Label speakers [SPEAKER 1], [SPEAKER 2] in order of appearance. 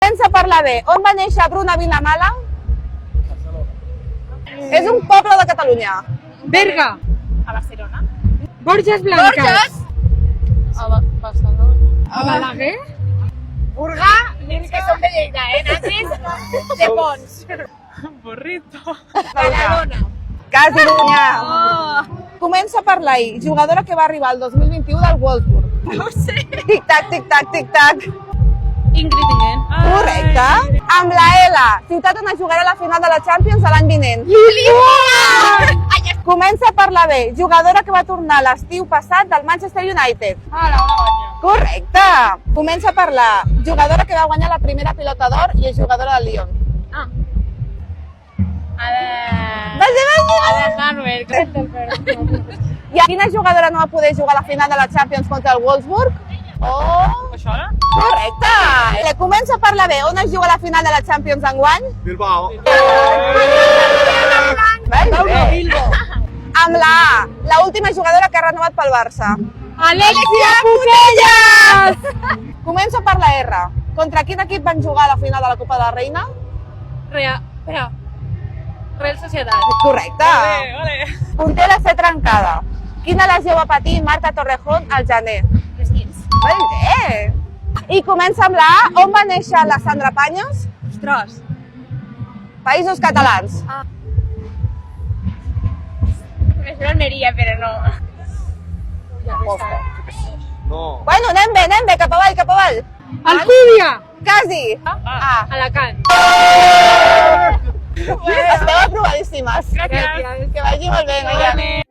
[SPEAKER 1] Comença a parlar bé. On va néixer Bruna Vilamala? És un poble de Catalunya.
[SPEAKER 2] Berga.
[SPEAKER 3] A Barcelona.
[SPEAKER 2] Borges Blanques.
[SPEAKER 3] A Barcelona.
[SPEAKER 2] A Balaguer.
[SPEAKER 3] Burgà, nens que són de Lleida, nazis de Pons.
[SPEAKER 4] Burrito.
[SPEAKER 3] Badalona.
[SPEAKER 1] Quasi Llunyà. Comença a parlar-hi. Jugadora que va arribar el 2021 del Wolfsburg.
[SPEAKER 3] No ho sé.
[SPEAKER 1] Tic-tac, tic-tac, tic-tac.
[SPEAKER 3] Ingrid Ingen.
[SPEAKER 1] Correcte. Amb la L. Ciutat on es jugarà la final de la Champions de l'any vinent. Comença a parlar bé. Jugadora que va tornar l'estiu passat del Manchester United.
[SPEAKER 3] Ah, la Banya.
[SPEAKER 1] Correcte. Comença a parlar. Jugadora que va guanyar la primera pilota d'or i és jugadora del Lyon.
[SPEAKER 3] Ah.
[SPEAKER 1] Vagi.
[SPEAKER 3] Harvard.
[SPEAKER 1] I quina jugadora no va poder jugar a la final de la Champions contra el Wolfsburg? Oh,
[SPEAKER 4] Això ara?
[SPEAKER 1] correcte. Comença a parlar bé. On es juga la final de la Champions enguany?
[SPEAKER 5] Bilbao.
[SPEAKER 1] Ben bé. Amb la A, l'última jugadora que ha renovat pel Barça.
[SPEAKER 2] Alexia Putellas.
[SPEAKER 1] Comença per la R. Contra quin equip van jugar a la final de la Copa de la Reina?
[SPEAKER 3] Espera. Real Societat.
[SPEAKER 1] Correcte.
[SPEAKER 4] Ole.
[SPEAKER 1] Puntera C trencada. Quina lesió va patir Marta Torrejón al gener?
[SPEAKER 3] Les quins.
[SPEAKER 1] Ben bé. I comença amb la A. On va néixer la Sandra Paños?
[SPEAKER 3] Ostres.
[SPEAKER 1] Països Catalans.
[SPEAKER 3] Me suena Almeria, però no.
[SPEAKER 5] No.
[SPEAKER 1] Bueno, anem bé, cap avall.
[SPEAKER 2] Alcúdia.
[SPEAKER 1] Quasi. Ah.
[SPEAKER 3] Alacant.
[SPEAKER 1] Esteu aprovadíssimes.
[SPEAKER 3] Gràcies.
[SPEAKER 1] Que vagi molt bé, noia.